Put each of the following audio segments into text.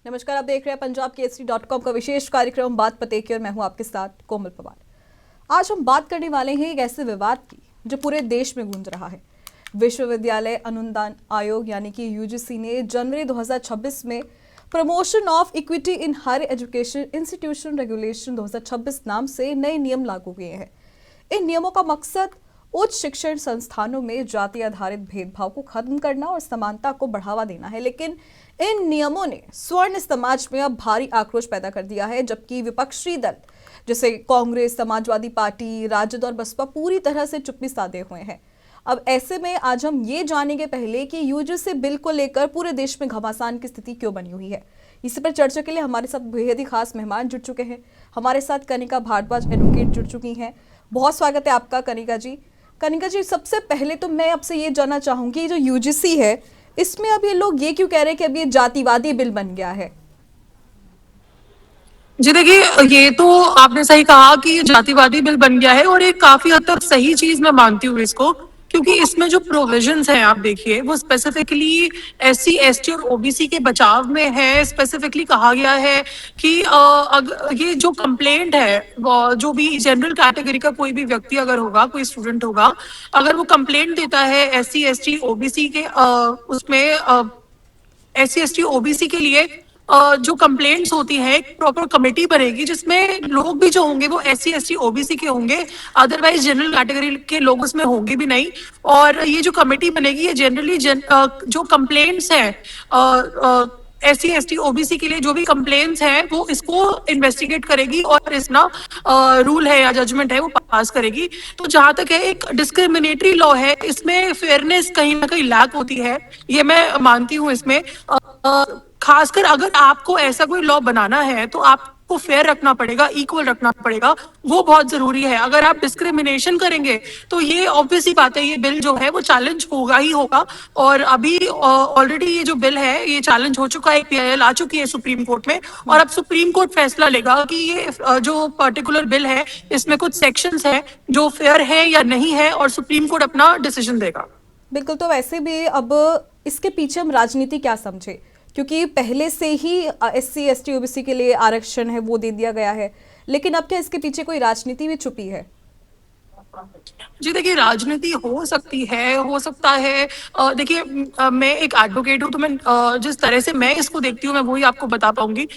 नमस्कार, आप देख रहे हैं पंजाब केसरी.com का विशेष कार्यक्रम बात पते की और मैं हूं आपके साथ कोमल पवार। आज हम बात करने वाले हैं एक ऐसे विवाद की जो पूरे देश में गूंज रहा है। विश्वविद्यालय अनुदान आयोग यानी कि यूजीसी ने जनवरी 2026 में promotion of equity in higher education institution regulation 2026 नाम से नए नियम लागू किए हैं। इन नियमों का मकसद उच्च शिक्षण संस्थानों में जाति आधारित भेदभाव को खत्म करना और समानता को बढ़ावा देना है। लेकिन इन नियमों ने स्वर्ण समाज में अब भारी आक्रोश पैदा कर दिया है, जबकि विपक्षी दल जैसे कांग्रेस, समाजवादी पार्टी, राजद और बसपा पूरी तरह से चुप्पी साधे हुए हैं। अब ऐसे में आज हम ये जानेंगे पहले कि यूजीसी बिल को लेकर पूरे देश में घमासान की स्थिति क्यों बनी हुई है। इसी पर चर्चा के लिए हमारे साथ बेहद ही खास मेहमान जुड़ चुके हैं। हमारे साथ कनिका भारद्वाज एडवोकेट जुड़ चुकी हैं। बहुत स्वागत है आपका कनिका जी। कनिका जी, सबसे पहले तो मैं आपसे ये जानना चाहूंगी, जो यूजीसी है इसमें अब ये लोग ये क्यों कह रहे हैं कि अब ये जातिवादी बिल बन गया है? जी देखिए, ये तो आपने सही कहा कि ये जातिवादी बिल बन गया है और ये काफी हद तक सही चीज मैं मानती हूँ इसको, क्योंकि इसमें जो प्रोविजंस हैं आप देखिए वो स्पेसिफिकली एससी एसटी और ओबीसी के बचाव में है। स्पेसिफिकली कहा गया है कि ये जो कंप्लेंट है जो भी जनरल कैटेगरी का कोई भी व्यक्ति अगर होगा, कोई स्टूडेंट होगा, अगर वो कंप्लेंट देता है एससी एसटी ओबीसी के उसमें एससी एसटी ओबीसी के लिए जो कंप्लेंट्स होती है एक प्रॉपर कमेटी बनेगी जिसमें लोग भी जो होंगे वो एससी एसटी ओबीसी के होंगे, अदरवाइज जनरल कैटेगरी के लोग उसमें होंगे भी नहीं। और ये जो कमेटी बनेगी ये जनरली जो कंप्लेंट्स हैं एससी एसटी ओबीसी के लिए जो भी कंप्लेंट्स हैं वो इसको इन्वेस्टिगेट करेगी और इस ना रूल है या जजमेंट है वो पास करेगी। तो जहां तक है एक डिस्क्रिमिनेटरी लॉ है, इसमें फेयरनेस कहीं ना कहीं लैक होती है, ये मैं मानती हूँ इसमें। खासकर अगर आपको ऐसा कोई लॉ बनाना है तो आपको फेयर रखना पड़ेगा, इक्वल रखना पड़ेगा, वो बहुत जरूरी है। अगर आप डिस्क्रिमिनेशन करेंगे तो ये ऑब्वियसली बात है, ये बिल जो है वो चैलेंज होगा ही होगा। और अभी ऑलरेडी ये जो बिल है ये चैलेंज हो चुका है, पीआईएल आ चुकी है सुप्रीम कोर्ट में और अब सुप्रीम कोर्ट फैसला लेगा कि ये जो पर्टिकुलर बिल है इसमें कुछ सेक्शंस हैं जो फेयर है या नहीं है, और सुप्रीम कोर्ट अपना डिसीजन देगा। बिल्कुल। तो वैसे भी अब इसके पीछे हम राजनीति क्या समझे, क्योंकि पहले से ही एससी एसटी ओबीसी के लिए आरक्षण है वो दे दिया गया है, लेकिन अब क्या इसके पीछे कोई राजनीति भी छुपी है? जी देखिए, राजनीति हो सकती है, हो सकता है। देखिए, मैं एक एडवोकेट हूँ तो मैं जिस तरह से मैं इसको देखती हूँ मैं वही आपको बता पाऊंगी।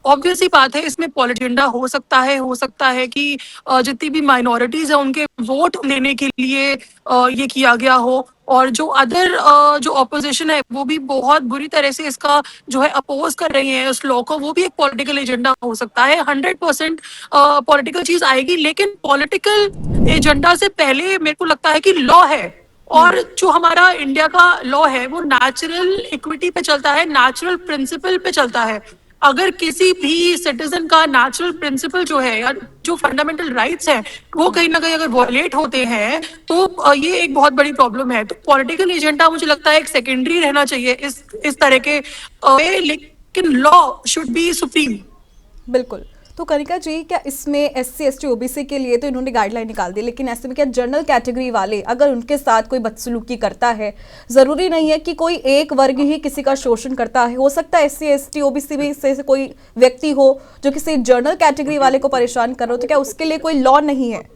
ऑब्वियस ही बात है, इसमें पॉलिटिकल एजेंडा हो सकता है कि जितनी भी माइनॉरिटीज है उनके वोट लेने के लिए ये किया गया हो, और जो अदर जो ऑपोजिशन है वो भी बहुत बुरी तरह से इसका जो है अपोज कर रही है इस लॉ को, वो भी एक पॉलिटिकल एजेंडा हो सकता है। 100% पॉलिटिकल चीज आएगी, लेकिन पॉलिटिकल एजेंडा से पहले मेरे को लगता है कि लॉ है, और जो हमारा इंडिया का लॉ है वो नेचुरल इक्विटी पे चलता है, नेचुरल प्रिंसिपल पे चलता है। अगर किसी भी सिटीजन का नेचुरल प्रिंसिपल जो है या जो फंडामेंटल राइट्स हैं वो कहीं ना कहीं अगर वॉयलेट होते हैं तो ये एक बहुत बड़ी प्रॉब्लम है। तो पॉलिटिकल एजेंडा मुझे लगता है एक सेकेंडरी रहना चाहिए इस तरह के लेकिन लॉ शुड बी सुप्रीम। बिल्कुल। तो कनिका जी, क्या इसमें एससी एसटी ओबीसी के लिए तो इन्होंने गाइडलाइन निकाल दी, लेकिन ऐसे में क्या जनरल कैटेगरी वाले अगर उनके साथ कोई बदसलूकी करता है, जरूरी नहीं है कि कोई एक वर्ग ही किसी का शोषण करता है, हो सकता है एससी एसटी ओबीसी में से कोई व्यक्ति हो जो किसी जनरल कैटेगरी वाले को परेशान कर रहा हो, तो क्या उसके लिए कोई लॉ नहीं है?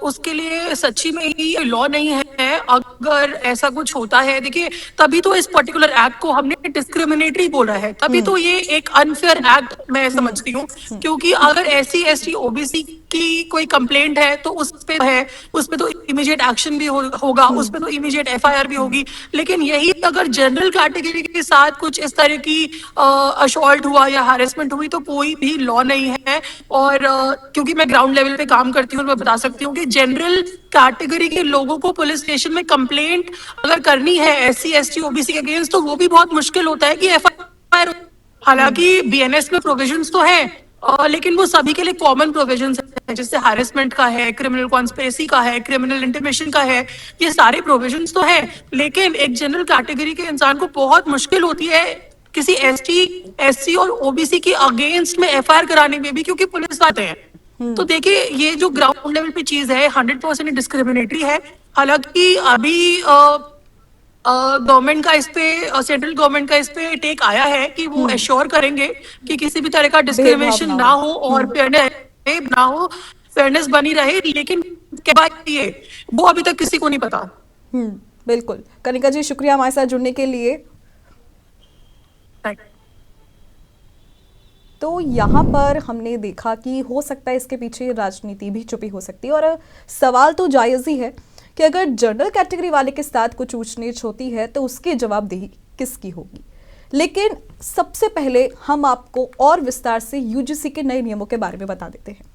उसके लिए सच्ची में ही लॉ नहीं है। अगर ऐसा कुछ होता है, देखिए तभी तो इस पर्टिकुलर एक्ट को हमने डिस्क्रिमिनेटरी बोला है, तभी तो ये एक अनफेयर एक्ट मैं समझती हूँ। क्योंकि अगर एससी एसटी ओबीसी की कोई कंप्लेंट है तो उस पे तो इमीडिएट एक्शन भी होगा, उस पे तो इमीडिएट एफआईआर भी होगी। लेकिन यही अगर जनरल कैटेगरी के साथ कुछ इस तरह की असॉल्ट हुआ या हैरेसमेंट हुई तो कोई भी लॉ नहीं है। और क्योंकि मैं ग्राउंड लेवल पे काम करती हूँ, मैं बता सकती हूँ कि जनरल कैटेगरी के लोगों को पुलिस स्टेशन में कंप्लेंट अगर करनी है एससी एसटी ओबीसी के अगेंस्ट तो वो भी बहुत मुश्किल होता है कि एफआईआर। हालांकि बीएनएस में प्रोविजंस तो है, लेकिन वो सभी के लिए कॉमन प्रोविजंस है, जैसे हैरेसमेंट का है, क्रिमिनल कॉन्स्पिरेसी का है, क्रिमिनल इंटिमेशन का है, ये सारे प्रोविजंस तो है। लेकिन एक जनरल कैटेगरी के इंसान को बहुत मुश्किल होती है किसी एससी और ओबीसी के अगेंस्ट में एफआईआर कराने में भी, क्योंकि पुलिस आते हैं। तो देखिए, ये जो ग्राउंड लेवल पे चीज है 100% डिस्क्रिमिनेटरी है। हालांकि अभी गवर्नमेंट का इस पे, सेंट्रल गवर्नमेंट का इस पे टेक आया है कि वो एश्योर करेंगे कि किसी भी तरह का भेदभाव डिस्क्रिमिनेशन ना ना हो। हो और फेयरनेस ना हो, फेयरनेस बनी रहे। लेकिन क्या बात ये, वो अभी तक किसी को नहीं पता। बिल्कुल। कनिका जी, शुक्रिया हमारे साथ जुड़ने के लिए। तो यहाँ पर हमने देखा कि हो सकता है इसके पीछे राजनीति भी छुपी हो सकती है, और सवाल तो जायज़ ही है कि अगर जनरल कैटेगरी वाले के साथ कुछ ऊंच नीच होती है तो उसकी जवाबदेही किसकी होगी। लेकिन सबसे पहले हम आपको और विस्तार से यूजीसी के नए नियमों के बारे में बता देते हैं।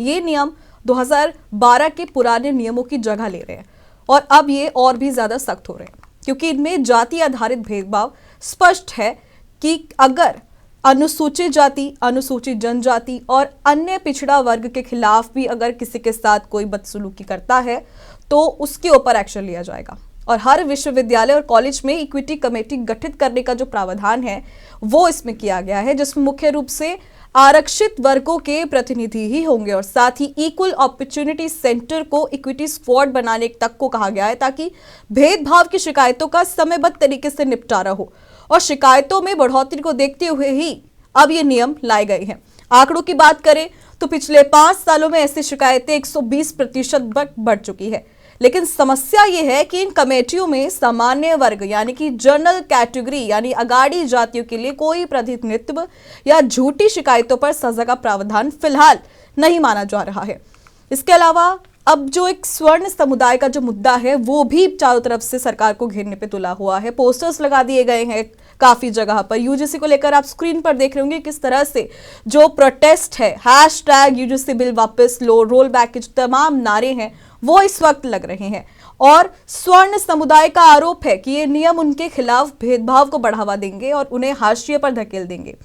ये नियम 2012 के पुराने नियमों की जगह ले रहे हैं, और अब ये और भी ज़्यादा सख्त हो रहे हैं, क्योंकि इनमें जाति आधारित भेदभाव स्पष्ट है कि अगर अनुसूचित जाति, अनुसूचित जनजाति और अन्य पिछड़ा वर्ग के खिलाफ भी अगर किसी के साथ कोई बदसलूकी करता है तो उसके ऊपर एक्शन लिया जाएगा। और हर विश्वविद्यालय और कॉलेज में इक्विटी कमेटी गठित करने का जो प्रावधान है वो इसमें किया गया है, जिसमें मुख्य रूप से आरक्षित वर्गों के प्रतिनिधि ही होंगे, और साथ ही इक्वल अपॉर्चुनिटी सेंटर को इक्विटी स्क्वाड बनाने तक को कहा गया है, ताकि भेदभाव की शिकायतों का समयबद्ध तरीके से निपटारा हो। और शिकायतों में बढ़ोतरी को देखते हुए ही अब ये नियम लाए गए हैं। आंकड़ों की बात करें तो पिछले 5 सालों में ऐसी शिकायतें 120% तक बढ़ चुकी है। लेकिन समस्या ये है कि इन कमेटियों में सामान्य वर्ग यानी कि जनरल कैटेगरी यानी अगाड़ी जातियों के लिए कोई प्रतिनिधित्व या झूठी शिकायतों पर सजा का प्रावधान फिलहाल नहीं माना जा रहा है। इसके अलावा अब जो एक स्वर्ण समुदाय का जो मुद्दा है वो भी चारों तरफ से सरकार को घेरने पे तुला हुआ है। पोस्टर्स लगा दिए गए हैं काफी जगह पर यूजीसी को लेकर। आप स्क्रीन पर देख रहे होंगे किस तरह से जो प्रोटेस्ट है, हैशटैग यूजीसी बिल वापस लो, रोल बैक के जो तमाम नारे हैं वो इस वक्त लग रहे हैं। और स्वर्ण समुदाय का आरोप है कि ये नियम उनके खिलाफ भेदभाव को बढ़ावा देंगे और उन्हें हाशिए पर धकेल देंगे।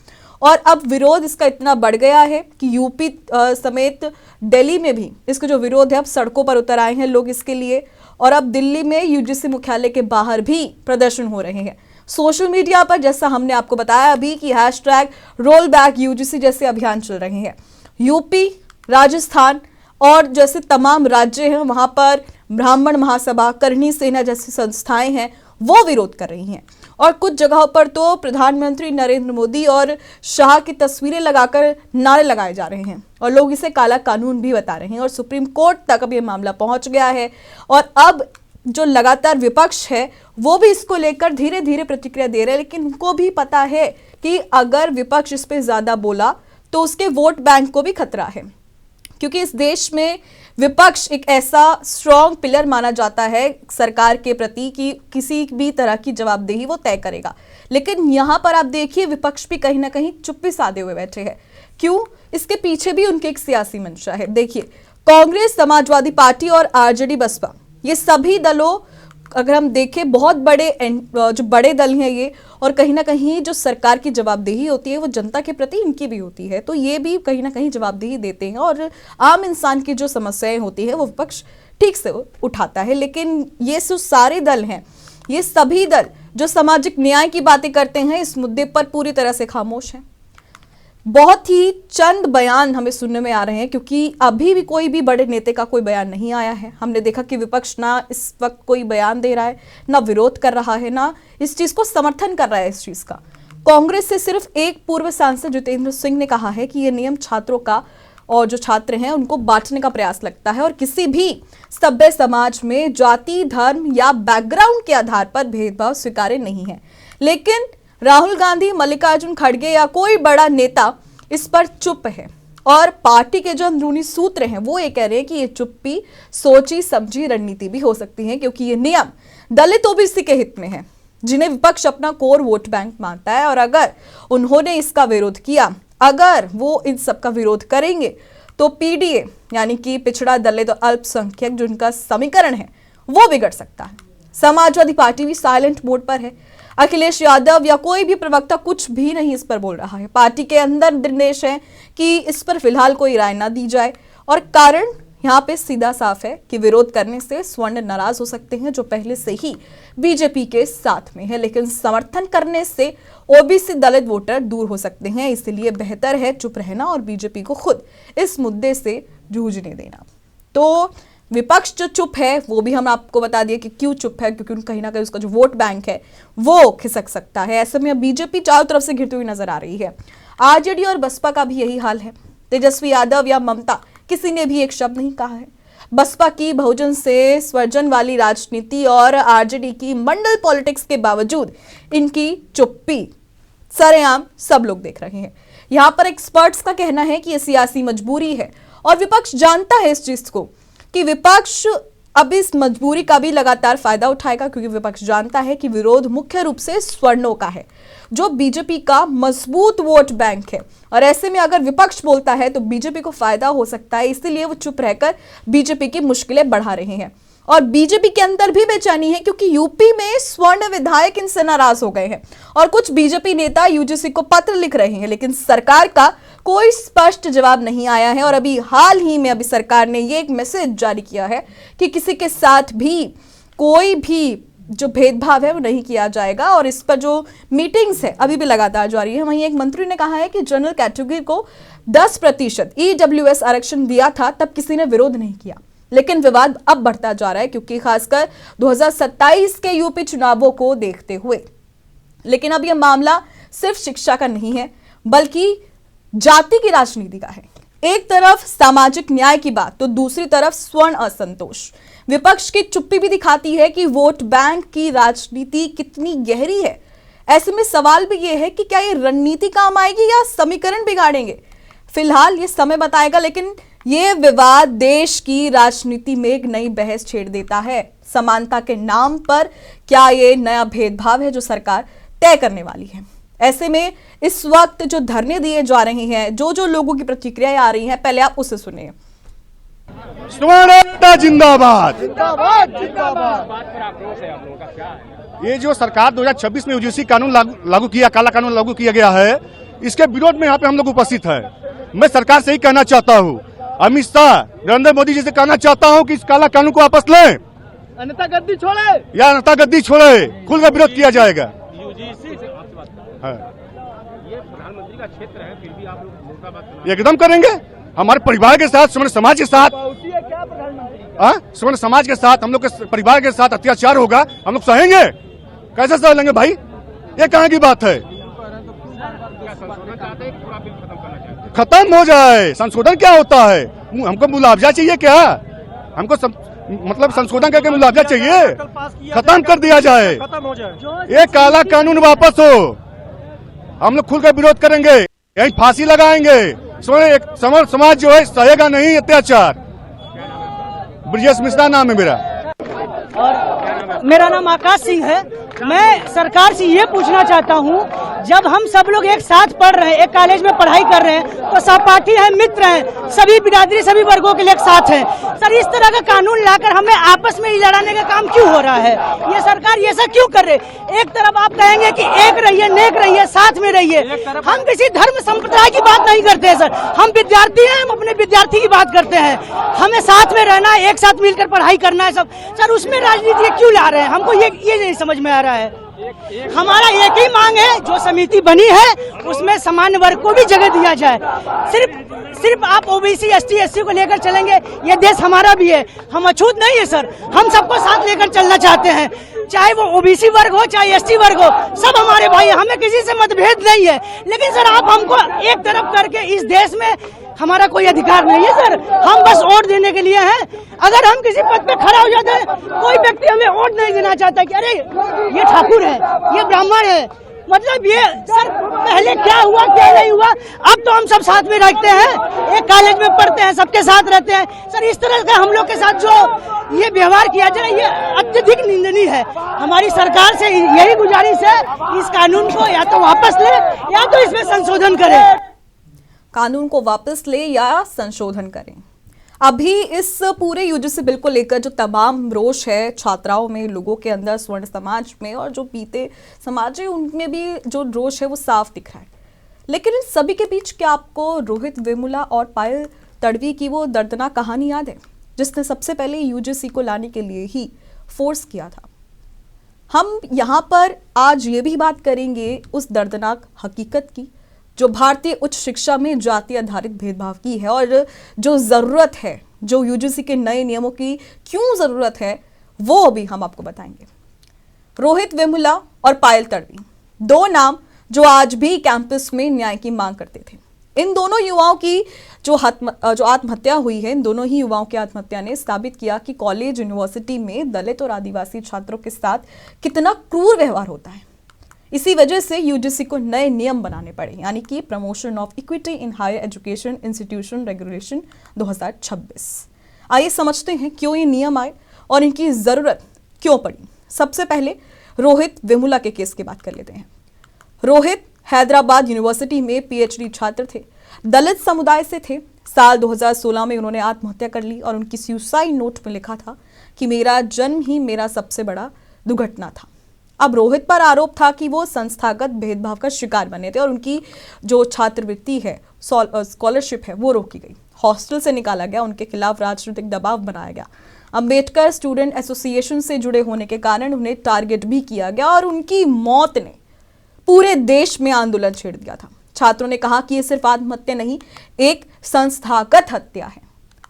और अब विरोध इसका इतना बढ़ गया है कि यूपी समेत दिल्ली में भी इसका जो विरोध है, अब सड़कों पर उतर आए हैं लोग इसके लिए। और अब दिल्ली में यूजीसी मुख्यालय के बाहर भी प्रदर्शन हो रहे हैं। सोशल मीडिया पर जैसा हमने आपको बताया अभी कि हैशटैग रोल बैक यूजीसी जैसे अभियान चल रहे हैं। यूपी, राजस्थान और जैसे तमाम राज्य हैं वहां पर ब्राह्मण महासभा, करणी सेना जैसी संस्थाएं हैं वो विरोध कर रही हैं। और कुछ जगहों पर तो प्रधानमंत्री नरेंद्र मोदी और शाह की तस्वीरें लगाकर नारे लगाए जा रहे हैं और लोग इसे काला कानून भी बता रहे हैं। और सुप्रीम कोर्ट तक अब ये मामला पहुंच गया है। और अब जो लगातार विपक्ष है वो भी इसको लेकर धीरे धीरे प्रतिक्रिया दे रहे हैं, लेकिन उनको भी पता है कि अगर विपक्ष इस पे ज्यादा बोला तो उसके वोट बैंक को भी खतरा है, क्योंकि इस देश में विपक्ष एक ऐसा स्ट्रॉन्ग पिलर माना जाता है सरकार के प्रति कि किसी भी तरह की जवाबदेही वो तय करेगा। लेकिन यहाँ पर आप देखिए विपक्ष भी कहीं ना कहीं चुप्पी साधे हुए बैठे हैं। क्यों? इसके पीछे भी उनकी एक सियासी मंशा है। देखिए, कांग्रेस, समाजवादी पार्टी और आरजेडी, बसपा, ये सभी दलों अगर हम देखें बहुत बड़े जो बड़े दल हैं ये, और कहीं ना कहीं जो सरकार की जवाबदेही होती है वो जनता के प्रति इनकी भी होती है, तो ये भी कहीं ना कहीं जवाबदेही देते हैं और आम इंसान की जो समस्याएं होती है वो विपक्ष ठीक से उठाता है। लेकिन ये जो सारे दल हैं, ये सभी दल जो सामाजिक न्याय की बातें करते हैं इस मुद्दे पर पूरी तरह से खामोश हैं। बहुत ही चंद बयान हमें सुनने में आ रहे हैं, क्योंकि अभी भी कोई भी बड़े नेता का कोई बयान नहीं आया है। हमने देखा कि विपक्ष ना इस वक्त कोई बयान दे रहा है, ना विरोध कर रहा है, ना इस चीज को समर्थन कर रहा है इस चीज का। कांग्रेस से सिर्फ एक पूर्व सांसद जितेंद्र सिंह ने कहा है कि यह नियम छात्रों का और जो छात्र हैं उनको बांटने का प्रयास लगता है और किसी भी सभ्य समाज में जाति, धर्म या बैकग्राउंड के आधार पर भेदभाव स्वीकार्य नहीं है। लेकिन राहुल गांधी, मल्लिकार्जुन खड़गे या कोई बड़ा नेता इस पर चुप है, और पार्टी के जो अंदरूनी सूत्र हैं वो ये कह रहे हैं कि ये चुप्पी सोची समझी रणनीति भी हो सकती है, क्योंकि ये नियम दलित ओबीसी के हित में है जिन्हें विपक्ष अपना कोर वोट बैंक मानता है। और अगर उन्होंने इसका विरोध किया, अगर वो इन सब का विरोध करेंगे तो पीडीए यानी कि पिछड़ा, दलित और अल्पसंख्यक जो इनका समीकरण है वो बिगड़ सकता है। समाजवादी पार्टी भी साइलेंट मोड पर है। अखिलेश यादव या कोई भी प्रवक्ता कुछ भी नहीं इस पर बोल रहा है। पार्टी के अंदर निर्देश है कि इस पर फिलहाल कोई राय ना दी जाए, और कारण यहाँ पे सीधा साफ है कि विरोध करने से स्वर्ण नाराज हो सकते हैं जो पहले से ही बीजेपी के साथ में है, लेकिन समर्थन करने से ओबीसी दलित वोटर दूर हो सकते हैं। इसलिए बेहतर है चुप रहना और बीजेपी को खुद इस मुद्दे से जूझने देना। तो विपक्ष जो चुप है वो भी हम आपको बता दिए कि क्यों चुप है, क्योंकि कहीं ना कहीं उसका जो वोट बैंक है वो खिसक सकता है। ऐसे में अब बीजेपी चारों तरफ से घिरती हुई नजर आ रही है। आरजेडी और बसपा का भी यही हाल है। तेजस्वी यादव या ममता किसी ने भी एक शब्द नहीं कहा है। बसपा की बहुजन से स्वर्जन वाली राजनीति और आरजेडी की मंडल पॉलिटिक्स के बावजूद इनकी चुप्पी सरेआम सब लोग देख रहे हैं। यहां पर एक्सपर्ट्स का कहना है कि यह सियासी मजबूरी है और विपक्ष जानता है इस चीज को कि विपक्ष अब इस मजबूरी का भी लगातार फायदा उठाएगा, क्योंकि विपक्ष जानता है कि विरोध मुख्य रूप से स्वर्णों का है, जो बीजेपी का मजबूत वोट बैंक है। और ऐसे में अगर विपक्ष बोलता है तो बीजेपी को फायदा हो सकता है, इसीलिए वो चुप रहकर बीजेपी की मुश्किलें बढ़ा रहे हैं। और बीजेपी के अंदर भी बेचैनी है, क्योंकि यूपी में स्वर्ण विधायक इनसे नाराज हो गए हैं और कुछ बीजेपी नेता यूजीसी को पत्र लिख रहे हैं, लेकिन सरकार का कोई स्पष्ट जवाब नहीं आया है। और अभी हाल ही में अभी सरकार ने ये एक मैसेज जारी किया है कि किसी के साथ भी कोई भी जो भेदभाव है वो नहीं किया जाएगा, और इस पर जो मीटिंग्स है अभी भी लगातार जारी है। वहीं एक मंत्री ने कहा है कि जनरल कैटेगरी को 10% ईडब्ल्यूएस आरक्षण दिया था, तब किसी ने विरोध नहीं किया, लेकिन विवाद अब बढ़ता जा रहा है, क्योंकि खासकर 2027 के यूपी चुनावों को देखते हुए। लेकिन अब यह मामला सिर्फ शिक्षा का नहीं है, बल्कि जाति की राजनीति का है। एक तरफ सामाजिक न्याय की बात तो दूसरी तरफ स्वर्ण असंतोष। विपक्ष की चुप्पी भी दिखाती है कि वोट बैंक की राजनीति कितनी गहरी है। ऐसे में सवाल भी यह है कि क्या ये रणनीति काम आएगी या समीकरण बिगाड़ेंगे। फिलहाल ये समय बताएगा, लेकिन ये विवाद देश की राजनीति में एक नई बहस छेड़ देता है। समानता के नाम पर क्या ये नया भेदभाव है जो सरकार तय करने वाली है। ऐसे में इस वक्त जो धरने दिए जा रहे हैं, जो लोगों की प्रतिक्रियाएं आ रही हैं, पहले आप उसे सुनिए। स्वर्ण जिंदाबाद। ये जो सरकार 2026 में यूजीसी कानून लागू किया, काला कानून लागू किया गया है, इसके विरोध में यहाँ पे हम लोग उपस्थित है। मैं सरकार से ही कहना चाहता हूँ, अमित शाह, नरेंद्र मोदी जी से कहना चाहता हूँ कि इस काला कानून को वापस लें, अन्यथा गद्दी छोड़े या अन्यथा गद्दी छोड़े, खुलकर विरोध किया जाएगा। यूजीसी से हाँ। ये प्रधानमंत्री का क्षेत्र है, फिर भी आप लोग मुर्दाबाद एकदम करेंगे। हमारे परिवार के साथ, स्वर्ण समाज के साथ, क्या प्रधानमंत्री स्वर्ण समाज के साथ, हम लोग के परिवार के साथ अत्याचार होगा, हम लोग सहेंगे? कैसे सह लेंगे भाई? ये कहाँ की बात है? संशोधन चाहते हैं, पूरा बिल खत्म करना चाहते हैं। खत्म हो जाए। संशोधन क्या होता है? हमको मुआवजा चाहिए क्या? हमको मतलब संशोधन करके मुआवजा चाहिए? खत्म कर दिया जाए, खत्म हो जाए। ये काला कानून वापस हो। हम लोग खुलकर विरोध करेंगे, यही फांसी लगाएंगे। समर समाज जो है सहेगा नहीं अत्याचार। ब्रजेश मिश्रा नाम है मेरा। और मेरा नाम आकाश सिंह है। मैं सरकार से ये पूछना चाहता हूँ, जब हम सब लोग एक साथ पढ़ रहे हैं, एक कॉलेज में पढ़ाई कर रहे हैं, तो सहपाठी हैं, मित्र हैं, सभी बिरादरी, सभी वर्गों के लिए एक साथ हैं। सर, इस तरह का कानून लाकर हमें आपस में ही लड़ाने का काम क्यों हो रहा है? ये सरकार ये सब क्यों कर रही है? एक तरफ आप कहेंगे कि एक रहिए, नेक रहिए, साथ में रहिए। हम किसी धर्म संप्रदाय की बात नहीं करते हैं सर, हम विद्यार्थी हैं, हम अपने विद्यार्थी की बात करते हैं। हमें साथ में रहना है, एक साथ मिलकर पढ़ाई करना है सब। सर, उसमें राजनीति क्यों ला रहे हैं? हमको ये नहीं समझ में आ रहा है। हमारा एक ही मांग है, जो समिति बनी है उसमें सामान्य वर्ग को भी जगह दिया जाए। सिर्फ आप ओबीसी, एसटी, एससी को लेकर चलेंगे, ये देश हमारा भी है, हम अछूत नहीं है सर। हम सबको साथ लेकर चलना चाहते हैं, चाहे वो ओबीसी वर्ग हो, चाहे एसटी वर्ग हो, सब हमारे भाई, हमें किसी से मतभेद नहीं है। लेकिन सर, आप हमको एक तरफ करके, इस देश में हमारा कोई अधिकार नहीं है सर, हम बस वोट देने के लिए हैं। अगर हम किसी पद पे खड़ा हो जाते हैं, कोई व्यक्ति हमें वोट नहीं देना चाहता कि अरे ये ठाकुर है, ये ब्राह्मण है। मतलब ये सर, पहले क्या हुआ क्या नहीं हुआ, अब तो हम सब साथ में रहते हैं, एक कॉलेज में पढ़ते हैं, सबके साथ रहते हैं। सर, इस तरह का हम लोग के साथ जो ये व्यवहार किया जाए, ये अत्यधिक निंदनीय है। हमारी सरकार से यही गुजारिश है, इस कानून को या तो वापस ले या तो इसमें संशोधन करें। कानून को वापस ले या संशोधन करें। अभी इस पूरे यूजीसी बिल को लेकर जो तमाम रोष है छात्राओं में, लोगों के अंदर, स्वर्ण समाज में, और जो पीते समाज है उनमें भी जो रोष है वो साफ दिख रहा है। लेकिन इन सभी के बीच क्या आपको रोहित वेमुला और पायल तड़वी की वो दर्दनाक कहानी याद है, जिसने सबसे पहले यूजीसी को लाने के लिए ही फोर्स किया था? हम यहाँ पर आज ये भी बात करेंगे उस दर्दनाक हकीकत की, जो भारतीय उच्च शिक्षा में जाति आधारित भेदभाव की है और जो जरूरत है, जो यूजीसी के नए नियमों की क्यों जरूरत है, वो अभी हम आपको बताएंगे। रोहित वेमुला और पायल तडवी, दो नाम जो आज भी कैंपस में न्याय की मांग करते थे। इन दोनों युवाओं की जो आत्महत्या हुई है, इन दोनों ही युवाओं की आत्महत्या ने साबित किया कि कॉलेज यूनिवर्सिटी में दलित और आदिवासी छात्रों के साथ कितना क्रूर व्यवहार होता है। इसी वजह से यूजीसी को नए नियम बनाने पड़े, यानी कि promotion of equity in higher education institution regulation 2026। आइए समझते हैं क्यों ये नियम आए और इनकी जरूरत क्यों पड़ी। सबसे पहले रोहित वेमुला के केस की बात कर लेते हैं। रोहित हैदराबाद यूनिवर्सिटी में पीएचडी छात्र थे, दलित समुदाय से थे। साल 2016 में उन्होंने आत्महत्या कर ली और उनकी सुसाइड नोट में लिखा था कि मेरा जन्म ही मेरा सबसे बड़ा दुर्घटना था। अब रोहित पर आरोप था कि वो संस्थागत भेदभाव का शिकार बने थे और उनकी जो छात्रवृत्ति है, स्कॉलरशिप है, वो रोकी गई, हॉस्टल से निकाला गया, उनके खिलाफ राजनीतिक दबाव बनाया गया। अंबेडकर स्टूडेंट एसोसिएशन से जुड़े होने के कारण उन्हें टारगेट भी किया गया और उनकी मौत ने पूरे देश में आंदोलन छेड़ दिया था। छात्रों ने कहा कि ये सिर्फ आत्महत्या नहीं, एक संस्थागत हत्या है।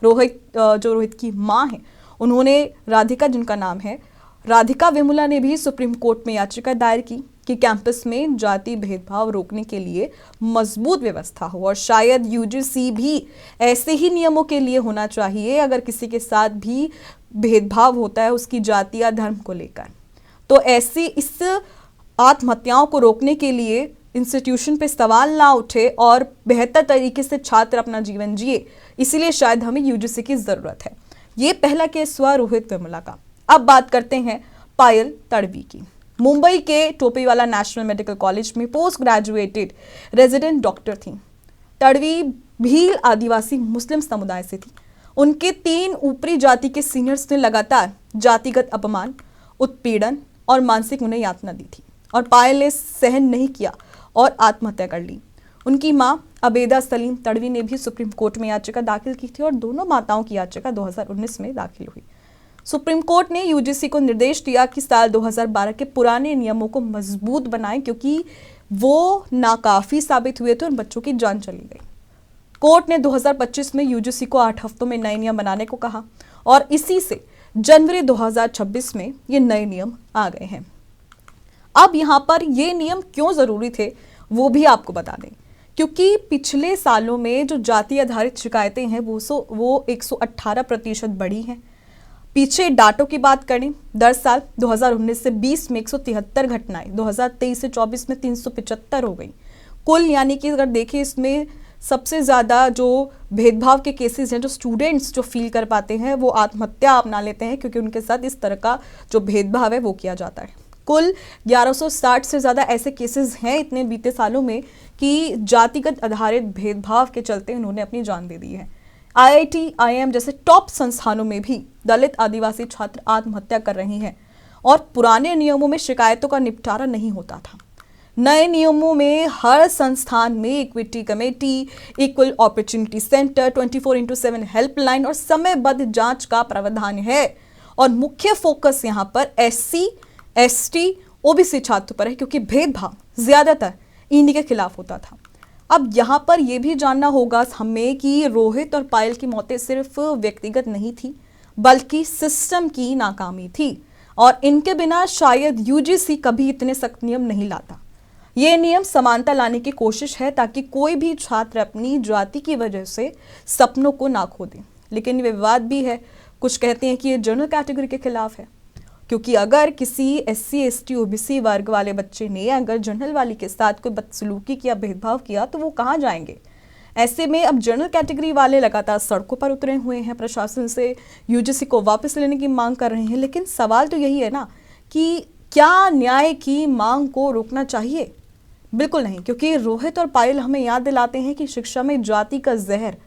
रोहित की मां है, उन्होंने राधिका, जिनका नाम है राधिका वेमुला, ने भी सुप्रीम कोर्ट में याचिका दायर की कि कैंपस में जाति भेदभाव रोकने के लिए मजबूत व्यवस्था हो और शायद यूजीसी भी ऐसे ही नियमों के लिए होना चाहिए अगर किसी के साथ भी भेदभाव होता है उसकी जाति या धर्म को लेकर। तो ऐसी इस आत्महत्याओं को रोकने के लिए इंस्टीट्यूशन पे सवाल ना उठे और बेहतर तरीके से छात्र अपना जीवन जिए, इसीलिए शायद हमें यूजीसी की जरूरत है। ये पहला केस हुआ रोहित वेमुला का। अब बात करते हैं पायल तडवी की। मुंबई के टोपीवाला नेशनल मेडिकल कॉलेज में पोस्ट ग्रेजुएटेड रेजिडेंट डॉक्टर थी। तडवी भील आदिवासी मुस्लिम समुदाय से थी। उनके 3 ऊपरी जाति के सीनियर्स ने लगातार जातिगत अपमान, उत्पीड़न और मानसिक उन्हें यातना दी थी और पायल ने सहन नहीं किया और आत्महत्या कर ली। उनकी मां अबेदा सलीम तडवी ने भी सुप्रीम कोर्ट में याचिका दाखिल की थी और दोनों माताओं की याचिका 2019 में दाखिल हुई। सुप्रीम कोर्ट ने यूजीसी को निर्देश दिया कि साल 2012 के पुराने नियमों को मजबूत बनाएं क्योंकि वो नाकाफी साबित हुए थे और बच्चों की जान चली गई। कोर्ट ने 2025 में यूजीसी को 8 हफ्तों में नए नियम बनाने को कहा और इसी से जनवरी 2026 में ये नए नियम आ गए हैं। अब यहाँ पर ये नियम क्यों जरूरी थे वो भी आपको बता दें, क्योंकि पिछले सालों में जो जाति आधारित शिकायतें हैं वो 118% बढ़ी हैं। पीछे डाटों की बात करें, दर साल 2019 से 20 में 173 घटनाएं, 2023 से 24 में 375 हो गई कुल। यानी कि अगर देखें इसमें सबसे ज़्यादा जो भेदभाव के केसेस हैं, जो स्टूडेंट्स जो फील कर पाते हैं वो आत्महत्या अपना लेते हैं क्योंकि उनके साथ इस तरह का जो भेदभाव है वो किया जाता है। कुल 1160 से ज़्यादा ऐसे केसेस हैं इतने बीते सालों में कि जातिगत आधारित भेदभाव के चलते उन्होंने अपनी जान दे दी है। IIT, IIM जैसे टॉप संस्थानों में भी दलित आदिवासी छात्र आत्महत्या कर रहे हैं और पुराने नियमों में शिकायतों का निपटारा नहीं होता था। नए नियमों में हर संस्थान में equity committee, equal opportunity centre, 24/7 helpline और समयबद्ध जांच का प्रावधान है और मुख्य फोकस यहाँ पर SC, ST, OBC छात्रों पर है क्योंकि भेदभाव ज्यादातर इन्हीं के खिलाफ होता था। अब यहाँ पर यह भी जानना होगा हमें कि रोहित और पायल की मौतें सिर्फ व्यक्तिगत नहीं थी बल्कि सिस्टम की नाकामी थी और इनके बिना शायद यूजीसी कभी इतने सख्त नियम नहीं लाता। ये नियम समानता लाने की कोशिश है ताकि कोई भी छात्र अपनी जाति की वजह से सपनों को ना खो दे। लेकिन ये विवाद भी है, कुछ कहते हैं कि ये जनरल कैटेगरी के खिलाफ है क्योंकि अगर किसी SC, ST, OBC वर्ग वाले बच्चे ने अगर जनरल वाली के साथ कोई बदसलूकी किया, भेदभाव किया तो वो कहाँ जाएंगे। ऐसे में अब जनरल कैटेगरी वाले लगातार सड़कों पर उतरे हुए हैं, प्रशासन से यूजीसी को वापस लेने की मांग कर रहे हैं। लेकिन सवाल तो यही है ना कि क्या न्याय की मांग को रोकना चाहिए? बिल्कुल नहीं, क्योंकि रोहित और पायल हमें याद दिलाते हैं कि शिक्षा में जाति का जहर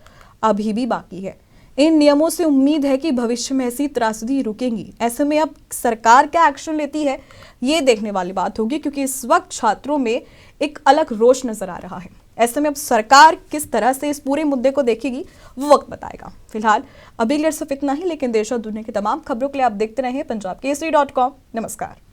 अभी भी बाकी है। इन नियमों से उम्मीद है कि भविष्य में ऐसी त्रासदी रुकेंगी। ऐसे में अब सरकार क्या एक्शन लेती है ये देखने वाली बात होगी क्योंकि इस वक्त छात्रों में एक अलग रोष नजर आ रहा है। ऐसे में अब सरकार किस तरह से इस पूरे मुद्दे को देखेगी वो वक्त बताएगा। फिलहाल अभी सिर्फ इतना ही, लेकिन देश और दुनिया की तमाम खबरों के लिए आप देखते रहें पंजाबकेसरी.com। नमस्कार।